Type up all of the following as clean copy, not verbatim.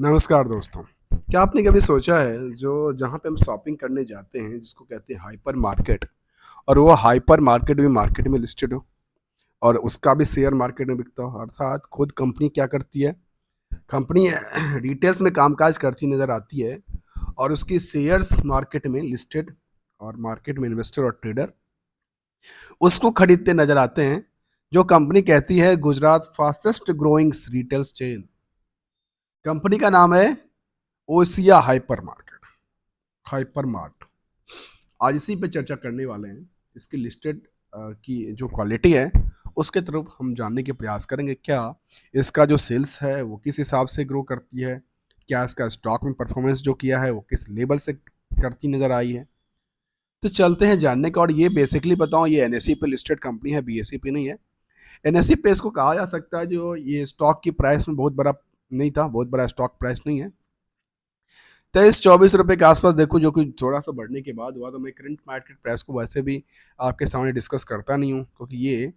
नमस्कार दोस्तों। क्या आपने कभी सोचा है जो जहाँ पे हम शॉपिंग करने जाते हैं जिसको कहते हैं हाइपर मार्केट, और वो हाइपर मार्केट भी मार्केट में लिस्टेड हो और उसका भी शेयर मार्केट में बिकता हो। अर्थात खुद कंपनी क्या करती है, कंपनी रिटेल्स में कामकाज करती नजर आती है और उसकी शेयर्स मार्केट में लिस्टेड, और मार्केट में इन्वेस्टर और ट्रेडर उसको खरीदते नजर आते हैं। जो कंपनी कहती है Gujarat fastest growing retails chain, company का नाम है Osian hyper market, hyper mart. आज इसी पे चर्चा करने वाले हैं। इसकी लिस्टेड की जो क्वालिटी है उसके तरफ हम जानने के प्रयास करेंगे। क्या इसका जो सेल्स है वो किस हिसाब से ग्रो करती है, क्या इसका स्टॉक में परफॉर्मेंस जो किया है वो किस लेवल से करती नजर आई है। तो चलते हैं जानने का। और ये बेसिकली बताऊं, ये एनएसई पे लिस्टेड कंपनी है, बीएसई पे नहीं है। एनएसई पे इसको कहा जा सकता है जो ये स्टॉक की प्राइस में बहुत बड़ा नहीं था, बहुत बड़ा स्टॉक प्राइस नहीं है। 23-24 रुपए के आसपास देखूं, जो कि थोड़ा सा बढ़ने के बाद हुआ। तो मैं करंट मार्केट प्राइस को वैसे भी आपके सामने डिस्कस करता नहीं हूं, क्योंकि ये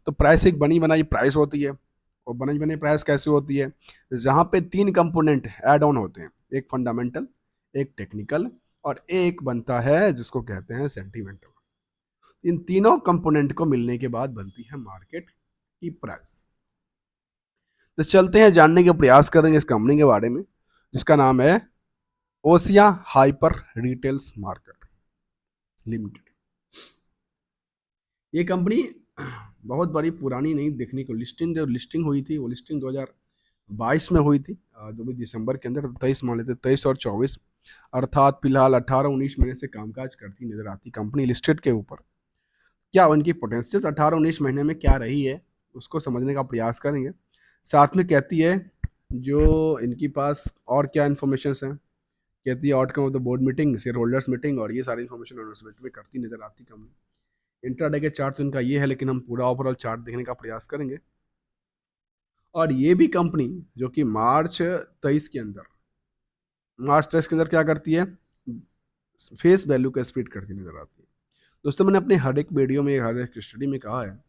तो प्राइस एक बनी बनाई प्राइस होती है। और बनी बनाई प्राइस कैसे होती है, जहां पे तीन कंपोनेंट ऐड ऑन होते हैं, एक फंडामेंटल, एक टेक्निकल और एक बनता है जिसको कहते हैं सेंटिमेंटल। इन तीनों कंपोनेंट को मिलने के बाद बनती है मार्केट की प्राइस। तो चलते हैं जानने के प्रयास करेंगे इस कंपनी के बारे में, जिसका नाम है Osian hyper retails market limited. ये कंपनी बहुत बड़ी पुरानी नहीं, देखने को लिस्टिंग जो लिस्टिंग हुई थी वो लिस्टिंग 2022 में हुई थी, जो भी दिसंबर के अंदर 23 मान लेते, 23 और 24, अर्थात फिलहाल 18-19 महीने से कामकाज करती नजर आती कंपनी लिस्टेड के ऊपर। क्या उनकी पोटेंशियल 18-19 महीने में क्या रही है उसको समझने का प्रयास करेंगे। साथ में कहती है जो इनकी पास और क्या इन्फॉर्मेशन है, कहती है outcome of the board meeting, share holders meeting, और ये सारी इन्फॉर्मेशन अनाउंसमेंट में करती नजर आती कंपनी। इंट्राडे के चार्ट इनका ये है, लेकिन हम पूरा ओवरऑल चार्ट देखने का प्रयास करेंगे। और ये भी कंपनी जो कि मार्च 23 के अंदर क्या करती है, फेस वैल्यू का स्प्लिट करती नजर आती है। दोस्तों, मैंने अपने हर एक वीडियो में, हर एक स्टडी में कहा है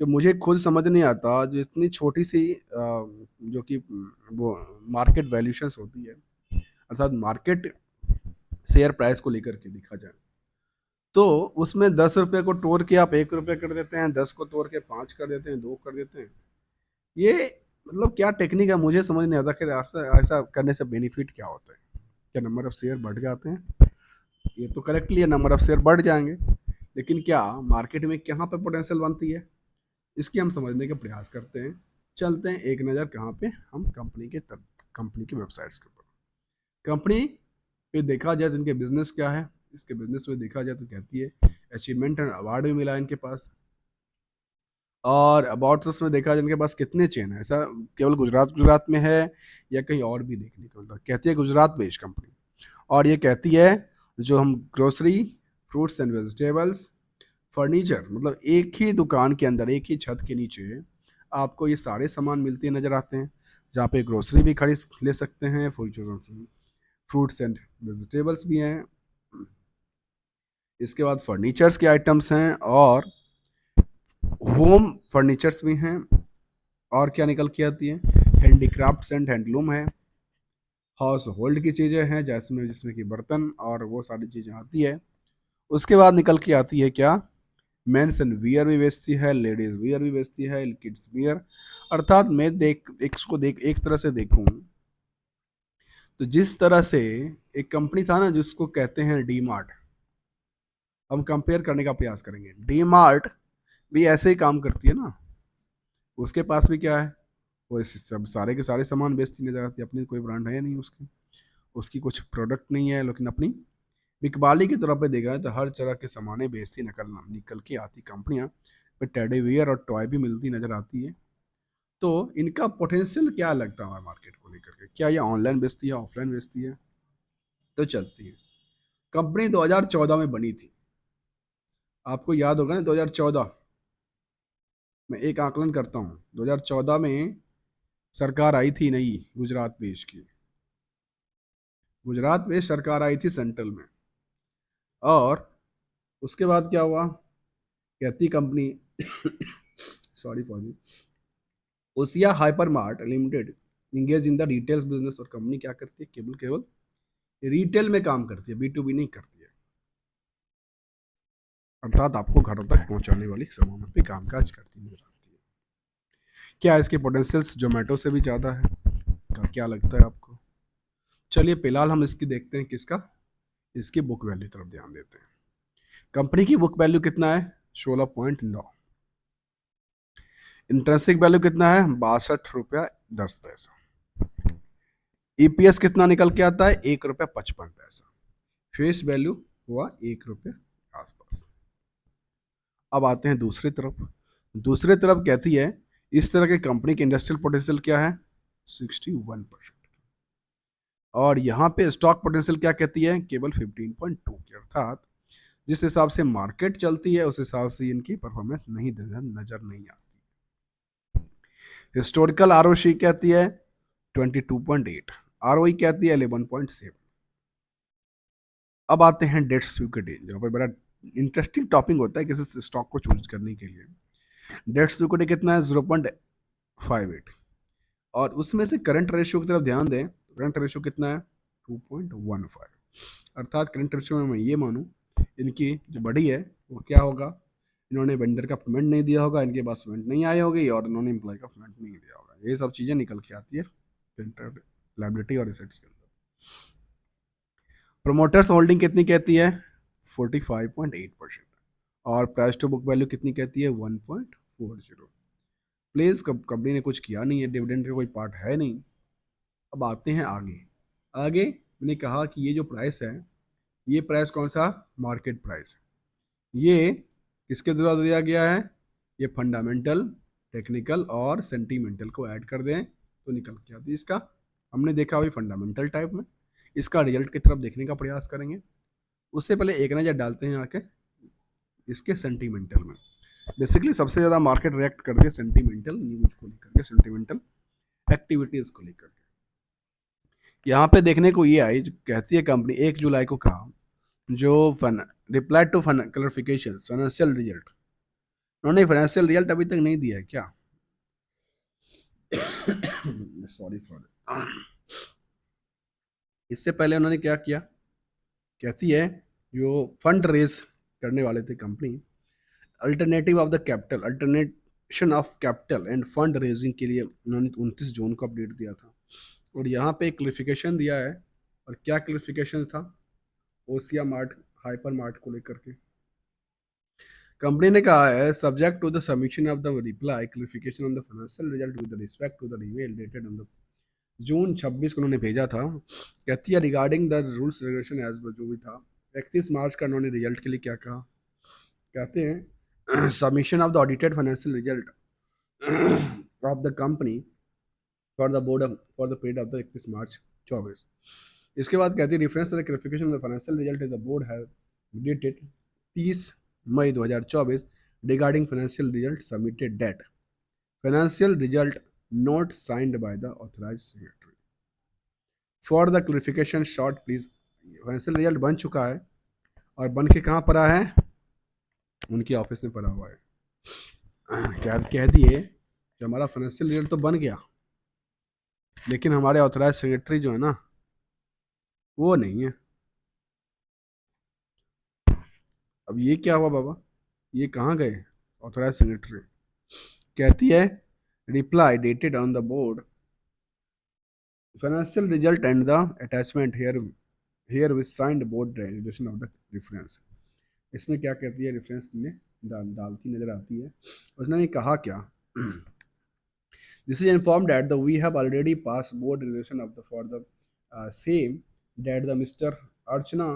कि मुझे खुद समझ नहीं आता जो इतनी छोटी सी जो कि वो मार्केट वैल्यूशंस होती है, अर्थात मार्केट शेयर प्राइस को लेकर के देखा जाए तो उसमें 10 रुपये को तोड़ के आप 1 रुपये कर देते हैं, 10 को तोड़ के 5 कर देते हैं, 2 कर देते हैं। ये मतलब क्या टेक्निक है, मुझे समझ नहीं आता कि ऐसा ऐसा करने से बेनिफिट क्या होता है। क्या नंबर ऑफ शेयर बढ़ जाते हैं? ये तो करेक्टली है, नंबर ऑफ शेयर बढ़ जाएंगे, लेकिन क्या मार्केट में कहाँ पे पोटेंशियल बनती है, इसकी हम समझने का प्रयास करते हैं। चलते हैं एक नज़र कहाँ पे, हम कंपनी की वेबसाइट्स के ऊपर। कंपनी पे देखा जाए तो इनके बिजनेस क्या है, इसके बिजनेस में देखा जाए तो कहती है अचीवमेंट एंड अवार्ड भी मिला है इनके पास। और अबाउट में देखा जाए इनके पास कितने चेन है, ऐसा केवल गुजरात गुजरात में है या कहीं और भी देखने को मिलता है। कहती है गुजरात बेस्ड कंपनी, और ये कहती है जो हम grocery, fruits and vegetables, furniture, मतलब एक ही दुकान के अंदर, एक ही छत के नीचे आपको ये सारे सामान मिलते नजर आते हैं। जहाँ पे ग्रोसरी भी खरीद ले सकते हैं, फ्रूट्स एंड वेजिटेबल्स भी हैं, इसके बाद फर्नीचर्स के आइटम्स हैं और होम फर्नीचर्स भी हैं। और क्या निकल के आती है, हैंडीक्राफ्ट्स एंड हैंडलूम है, हाउस होल्ड की चीज़ें हैं जिसमें जिसमें कि बर्तन और वो सारी चीज़ें आती है। उसके बाद निकल के आती है क्या, मेंस एंड वियर भी बेचती है, लेडीज वियर भी बेचती है, किड्स वियर। अर्थात मैं देख एक तरह से देखूं तो जिस तरह से एक कंपनी था ना जिसको कहते हैं डी मार्ट, हम कंपेयर करने का प्रयास करेंगे। डी मार्ट भी ऐसे ही काम करती है ना, उसके पास भी क्या है, वो सब सारे के सारे सामान बेचती नजर आती है। अपनी कोई ब्रांड है नहीं उसकी, उसकी कुछ प्रोडक्ट नहीं है, लेकिन अपनी बिकबाली की तरफ पे देखा है तो हर तरह के सामानें बेचती निकल के आती कंपनियां। पे टेडी बियर और टॉय भी मिलती नजर आती है। तो इनका पोटेंशियल क्या लगता है मार्केट को लेकर के, क्या ये ऑनलाइन बेचती है, ऑफलाइन बेचती है? तो चलती है। कंपनी 2014 में बनी थी, आपको याद होगा ना 2014। मैं एक आकलन करता हूँ, 2014 में सरकार आई थी नई, गुजरात पेश की, गुजरात पेश सरकार आई थी सेंट्रल में। और उसके बाद क्या हुआ, कहती company sorry for this, Osian hyper mart limited engage in the retail business, और कंपनी क्या करती है, केवल केवल रिटेल में काम करती है, B2B नहीं करती है, अर्थात आपको घर तक पहुंचाने वाली सामानों पे कामकाज करती नजर आती है। क्या इसके पोटेंशियल्स जोमेटो से भी ज़्यादा है? क्या लगता है आपको? चलिए फिलहाल हम इसकी देखते हैं, किसका, इसकी बुक वैल्यू तरफ ध्यान देते हैं। कंपनी की बुक वैल्यू कितना है, 16.9। इंट्रेंसिक वैल्यू कितना है, 62 रुपया 10 पैसा। ईपीएस कितना निकल के आता है, 1 रुपया 55 पैसा। फेस वैल्यू हुआ 1 रुपये आसपास। अब आते हैं दूसरी तरफ। दूसरी तरफ कहती है इस तरह की कंपनी की इंडस्ट्रियल पोटेंशियल क्या है, 61%। और यहाँ पे स्टॉक पोटेंशियल क्या कहती है, केवल 15.2 की, अर्थात जिस हिसाब से मार्केट चलती है उस हिसाब से इनकी परफॉर्मेंस नहीं नजर नहीं आती। हिस्टोरिकल आरओसी कहती है 22.8, आरओई कहती है 11.7। अब आते हैं डेट सिक्योरिटी, जहाँ पर बड़ा इंटरेस्टिंग टॉपिक होता है किसी स्टॉक को चूज करने के लिए। डेट सिक्योरिटी कितना है, 0.58, और उसमें से करंट रेशियो की तरफ ध्यान दें, करंट रेशियो कितना है, 2.15। अर्थात करंट रेशियो में मैं ये मानूं इनकी जो बड़ी है वो क्या होगा, इन्होंने वेंडर का पेमेंट नहीं दिया होगा, इनके पास पेमेंट नहीं आई होगी, और इन्होंने एम्प्लॉय का पेमेंट नहीं दिया होगा। ये सब चीज़ें निकल के आती है लायबिलिटी और एसेट्स के अंदर। प्रोमोटर्स होल्डिंग कितनी कहती है, 45.8%, और प्राइस टू बुक वैल्यू कितनी कहती है, 1.40। प्लीज कंपनी ने कुछ किया नहीं है, डिविडेंड का कोई पार्ट है नहीं। अब आते हैं आगे। आगे मैंने कहा कि ये जो प्राइस है, ये प्राइस कौन सा, मार्केट प्राइस है। ये किसके द्वारा दिया गया है, ये फंडामेंटल, टेक्निकल और सेंटीमेंटल को ऐड कर दें तो निकल के आती है इसका। हमने देखा अभी फंडामेंटल टाइप में, इसका रिजल्ट की तरफ देखने का प्रयास करेंगे। उससे पहले एक नज़र डालते हैं आके इसके सेंटीमेंटल में। बेसिकली सबसे ज़्यादा मार्केट रिएक्ट कर रही है सेंटीमेंटल न्यूज को लेकर के, सेंटीमेंटल एक्टिविटीज़ को लेकर के। यहाँ पे देखने को ये आई, जो कहती है कंपनी 1 जुलाई को कहा, जो reply to clarification financial result, उन्होंने फाइनेंशियल रिजल्ट अभी तक नहीं दिया है क्या, सॉरी फॉर, इससे पहले उन्होंने क्या किया, कहती है जो फंड रेज करने वाले थे company, alternative of the capital, alternation of capital end fund raising के लिए उन्होंने 29 जून को अपडेट दिया था। और यहाँ पे एक क्लिफिकेशन दिया है, और क्या क्लिफिकेशन था, ओसिया मार्ट, हाइपर मार्ट को लेकर के कंपनी ने कहा है, subject to the submission of the reply clarification on the financial result with respect to the email dated on the June 26 को उन्होंने भेजा था। कहती है regarding the rules regulation as जो भी था, 31 मार्च का उन्होंने रिजल्ट के लिए क्या कहा, कहते हैं submission of the audited financial result of the company for the board for the period of the 31 March 24। इसके बाद कहती है reference to the clarification of the financial result the board have dated 30 May 2024 regarding financial result submitted date financial result not signed by the authorised signatory for the clarification short please. Financial result बन चुका है, और बन के कहाँ पड़ा है, उनके ऑफिस में पड़ा हुआ है। कह दिए कि हमारा फाइनेंशियल रिजल्ट तो बन गया, लेकिन हमारे ऑथराइज सेक्रेटरी जो है ना, वो नहीं है। अब ये क्या हुआ बाबा, ये कहाँ गए ऑथराइज सेक्रेटरी। कहती है reply dated on the board financial result and the attachment herewith signed board resolution of the reference. इसमें क्या कहती है, रेफरेंस में डालती नजर आती है। उसने कहा क्या, this is informed that the we have already passed board resolution of the for the same that the Mr. Archana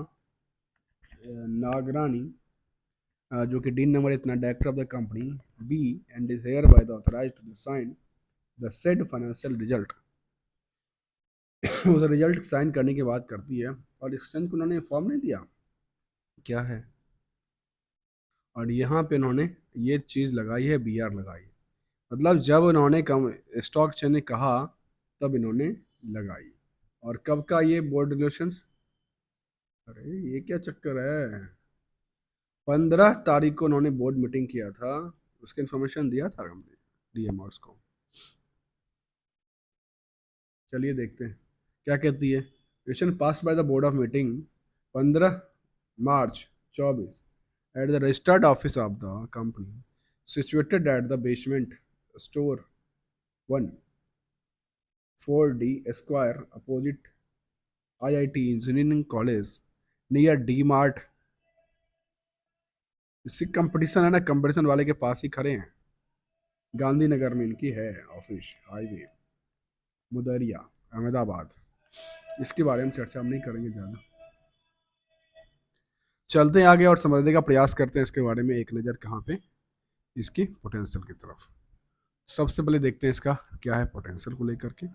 Nagrani जो कि डीन नंबर इतना director of the company be and is hereby the authorise to sign the said financial result. उस result sign करने की बात करती है, और एक्सचेंज को उन्होंने फॉर्म नहीं दिया क्या है, और यहाँ पे उन्होंने ये चीज़ लगाई है, BR लगाई है। मतलब जब उन्होंने कम स्टॉक एक्सचेंज ने कहा तब इन्होंने लगाई। और कब का ये बोर्ड रेजोल्यूशंस, अरे ये क्या चक्कर है, 15 तारीख को उन्होंने बोर्ड मीटिंग किया था, उसके इन्फॉर्मेशन दिया था हमने DMRs को। चलिए देखते हैं क्या कहती है। Question pass by the board of meeting 15 March 24 at the registered office of the company situated at the basement store 1 4D square opposite IIT engineering college near D mart. इससे कंपटीशन है ना, कंपटीशन वाले के पास ही खड़े हैं। गांधीनगर में इनकी है ऑफिस, हाईवे मुदरिया अहमदाबाद। इसके बारे में चर्चा हम नहीं करेंगे ज़्यादा, चलते हैं आगे और समझने का प्रयास करते हैं इसके बारे में। एक नज़र कहाँ पे, इसकी पोटेंशियल की तरफ। सबसे पहले देखते हैं इसका क्या है पोटेंशियल को लेकर के,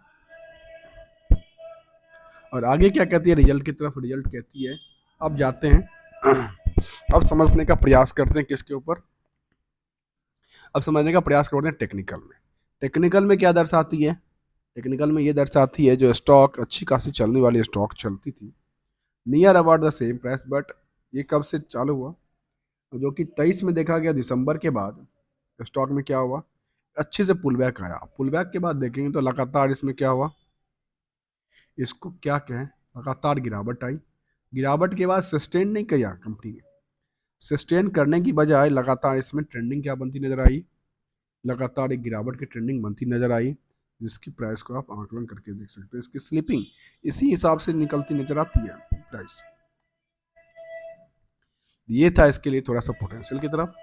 और आगे क्या कहती है रिजल्ट की तरफ। रिजल्ट कहती है, अब जाते हैं अब समझने का प्रयास करते हैं किसके ऊपर, अब समझने का प्रयास करते हैं टेक्निकल में। टेक्निकल में क्या दर्शाती है, टेक्निकल में ये दर्शाती है जो स्टॉक अच्छी खासी चलने वाली स्टॉक चलती थी near about the same price, but ये कब से चालू हुआ, जो कि 23 में देखा गया दिसंबर के बाद स्टॉक में क्या हुआ, अच्छे से पुल बैक आया। पुल बैक के बाद देखेंगे तो लगातार इसमें क्या हुआ, इसको क्या कहें, लगातार गिरावट आई। गिरावट के बाद सस्टेन नहीं किया कंपनी ने, सस्टेन करने की बजाय लगातार इसमें ट्रेंडिंग क्या बनती नजर आई, लगातार एक गिरावट की ट्रेंडिंग बनती नजर आई, जिसकी प्राइस को आप आंकलन करके देख सकते हैं। इसकी स्लिपिंग इसी हिसाब से निकलती नजर आती है प्राइस। ये था इसके लिए थोड़ा सा पोटेंशियल की तरफ।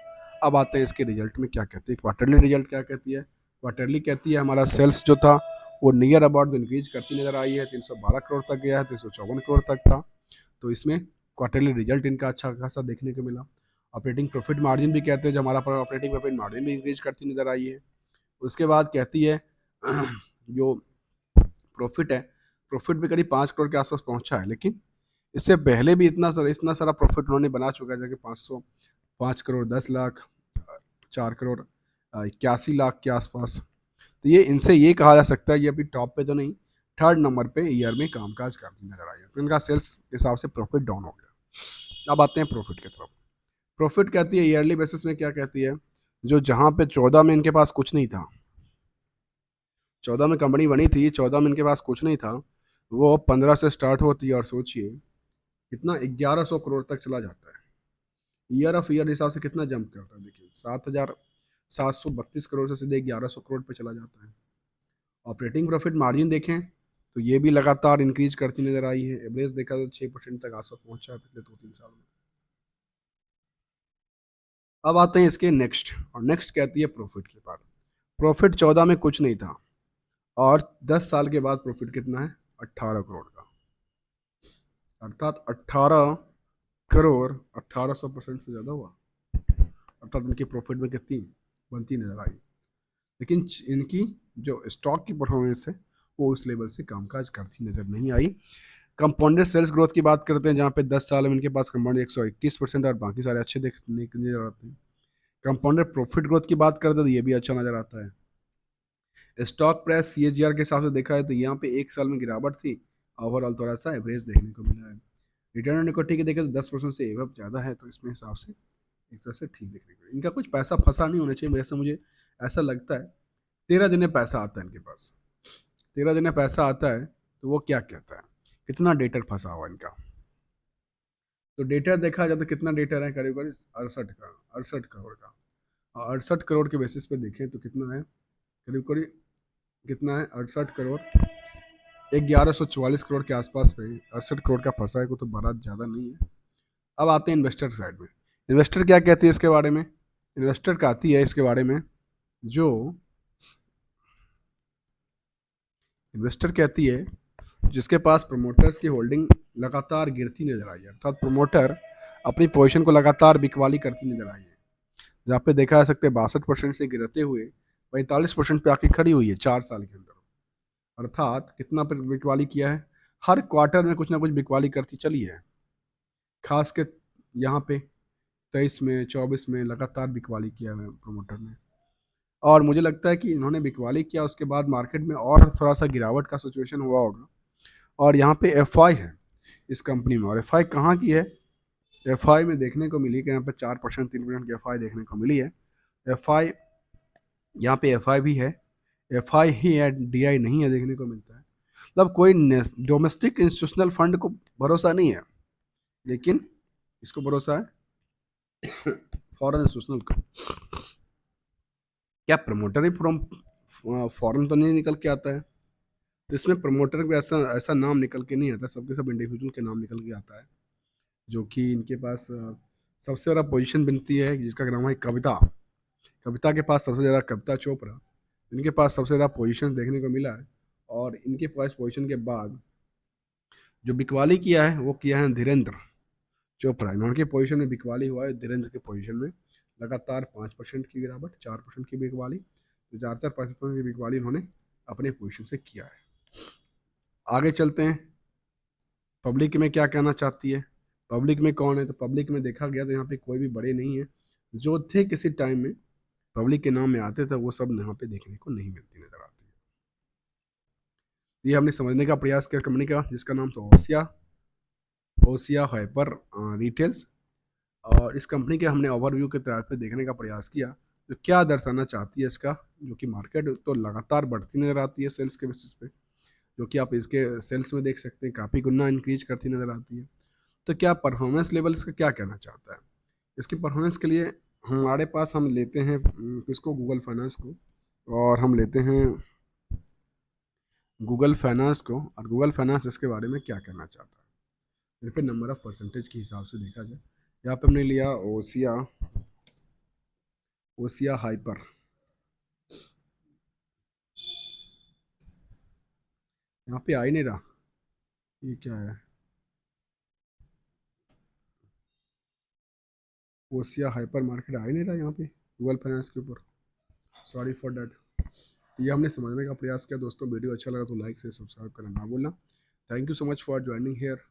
अब आते हैं इसके रिजल्ट में क्या कहते हैं। क्वार्टरली रिजल्ट क्या कहती है, क्वार्टरली कहती है हमारा सेल्स जो था वो नियर अबाउट इंक्रीज करती नजर आई है, 312 करोड़ तक गया है, 354 करोड़ तक था। तो इसमें क्वार्टरली रिजल्ट इनका अच्छा खासा देखने को मिला। ऑपरेटिंग प्रॉफिट मार्जिन भी कहते हैं, जो हमारा ऑपरेटिंग प्रॉफिट मार्जिन भी इंक्रीज करती नजर आई है। उसके बाद कहती है जो प्रॉफिट है, प्रॉफिट भी करीब 5 करोड़ के आसपास पहुंचा है, लेकिन इससे पहले भी इतना सारा प्रॉफिट उन्होंने बना चुका है, जैसे 505 करोड़ 10 लाख, 4 करोड़ 81 लाख के आसपास। तो ये इनसे ये कहा जा सकता है ये अभी टॉप पे तो नहीं, थर्ड नंबर पे ईयर में कामकाज करती नजर आई है। तो इनका सेल्स के हिसाब से प्रॉफिट डाउन हो गया। अब आते हैं प्रॉफिट की तरफ। प्रॉफिट कहती है ईयरली बेसिस में क्या कहती है, जो जहाँ पे 14 में इनके पास कुछ नहीं था, 14 में कंपनी बनी थी, 14 में इनके पास कुछ नहीं था, वो 15 से स्टार्ट होती है और सोचिए कितना 1100 करोड़ तक चला जाता है। ईयर ऑफ ईयर हिसाब से कितना जंप करता है, देखिए 7,732 करोड़ से सीधे 1100 करोड़ पे चला जाता है। ऑपरेटिंग प्रॉफिट मार्जिन देखें तो ये भी लगातार इंक्रीज करती नजर आई है। एवरेज देखा तो 6% तक आसपास पहुंचा है पिछले 2-3 साल में। अब आते हैं इसके नेक्स्ट, और नेक्स्ट कहती है प्रॉफिट के बाद। प्रॉफिट 14 में कुछ नहीं था, और 10 साल के बाद प्रॉफिट कितना है, 18 करोड़ का, अर्थात 18 करोड़ 1800% से ज़्यादा हुआ। अर्थात इनकी प्रॉफिट में कितनी बनती नजर आई, लेकिन इनकी जो स्टॉक की परफॉर्मेंस है वो उस लेवल से कामकाज करती नजर नहीं आई। कंपाउंडेड सेल्स ग्रोथ की बात करते हैं, जहाँ पे 10 साल में इनके पास कंपाउंड 121% और बाकी सारे अच्छे देखने को नजर आते हैं। कंपाउंडेड प्रॉफिट ग्रोथ की बात करते हैं तो ये भी अच्छा नजर आता है। स्टॉक प्राइस CAGR के हिसाब से देखा है तो यहाँ पे एक साल में गिरावट थी, ओवरऑल थोड़ा सा एवरेज देखने को मिला है। रिटर्न ऑन इक्विटी की देखें तो 10% से एवब ज़्यादा है, तो इसमें हिसाब से एक तरह से ठीक देखने को। इनका कुछ पैसा फंसा नहीं होना चाहिए, वैसे मुझे ऐसा लगता है। 13 दिन में पैसा आता है इनके पास, 13 दिन में पैसा आता है, तो वो क्या कहता है कितना डेटर फंसा हुआ इनका। तो डेटर देखा जाए तो कितना डेटर है, करीब करीब 68 करोड़ का। और 68 करोड़ के बेसिस पे देखें तो कितना है, करीब करीब कितना है, 68 करोड़ 1144 करोड़ के आसपास पे 68 करोड़ का फंसा है को, तो बड़ा ज़्यादा नहीं है। अब आते हैं इन्वेस्टर साइड में। इन्वेस्टर क्या कहती है इसके बारे में, इन्वेस्टर कहती है इसके बारे में, जो इन्वेस्टर कहती है जिसके पास प्रमोटर्स की होल्डिंग लगातार गिरती नजर आई है, अर्थात प्रमोटर अपनी पोजीशन को लगातार बिकवाली करती नजर आई है। जहाँ पे देखा जा सकता है 62% से गिरते हुए 45% पे आके खड़ी हुई है 4 साल के अंदर। अर्थात कितना पर बिकवाली किया है, हर क्वार्टर में कुछ ना कुछ बिकवाली करती चली है। खास के यहाँ पे 23 में 24 में लगातार बिकवाली किया है प्रमोटर ने, और मुझे लगता है कि इन्होंने बिकवाली किया उसके बाद मार्केट में और थोड़ा सा गिरावट का सिचुएशन हुआ होगा। और यहाँ पे FI है इस कंपनी में, और FI कहाँ की है, FI में देखने को मिली कि यहाँ पे 4% 3% की FI देखने को मिली है। FI यहाँ पे FI भी है, FI ही है, DI नहीं है देखने को मिलता है। मतलब कोई डोमेस्टिक इंस्टीट्यूशनल फंड को भरोसा नहीं है, लेकिन इसको भरोसा है फॉरेन इंस्टीट्यूशनल का। क्या प्रमोटर ही फ्रॉम फॉरेन तो नहीं निकल के आता है? तो इसमें प्रमोटर का ऐसा ऐसा नाम निकल के नहीं आता, सबके सब इंडिविजुअल के नाम निकल के आता है, जो कि इनके पास सबसे ज़्यादा पोजीशन बनती है, जिसका नाम है कविता। कविता के पास सबसे ज़्यादा, कविता चोपड़ा, इनके पास सबसे ज़्यादा पोजीशन देखने को मिला है। और इनके पास पोजीशन के बाद जो बिकवाली किया है वो किया है धीरेन्द्र चोपड़ा। इन्होंने पोजीशन में बिकवाली हुआ है, धीरेन्द्र के पोजीशन में लगातार 5% की गिरावट, 4% की बिकवाली, तो 4-4-5% की बिकवाली इन्होंने अपने पोजीशन से किया है। आगे चलते हैं, पब्लिक में क्या कहना चाहती है, पब्लिक में कौन है? तो पब्लिक में देखा गया तो यहाँ पे कोई भी बड़े नहीं है, जो थे किसी टाइम में पब्लिक के नाम में आते थे, वो सब यहाँ पे देखने को नहीं मिलती नजर आती है। ये हमने समझने का प्रयास किया कंपनी का, जिसका नाम था ओसिया, ओसिया हाइपर रिटेल्स। और इस कंपनी के हमने ओवरव्यू के तौर पे देखने का प्रयास किया, तो क्या दर्शाना चाहती है इसका, जो कि मार्केट तो लगातार बढ़ती नजर आती है सेल्स के बेसिस पे, जो कि आप इसके सेल्स में देख सकते हैं काफ़ी गुना इंक्रीज करती नजर आती है। तो क्या परफॉर्मेंस लेवल इसका क्या कहना चाहता है? इसकी परफॉर्मेंस के लिए हमारे पास हम लेते हैं किसको, गूगल फाइनेंस को, और हम लेते हैं गूगल फाइनेंस को, और गूगल फाइनेंस इसके बारे में क्या कहना चाहता है। फिर पे नंबर ऑफ परसेंटेज के हिसाब से देखा जाए, यहाँ पे हमने लिया ओसिया, ओसिया हाइपर। यहाँ पे आ ही नहीं रहा, ये क्या है, ओसिया हाइपर मार्केट आ ही नहीं रहा यहाँ पे गूगल फाइनेंस के ऊपर, सॉरी फॉर डैट। तो ये हमने समझने का प्रयास किया दोस्तों। वीडियो अच्छा लगा तो लाइक से सब्सक्राइब करना ना भूलना। Thank you so much for joining hair.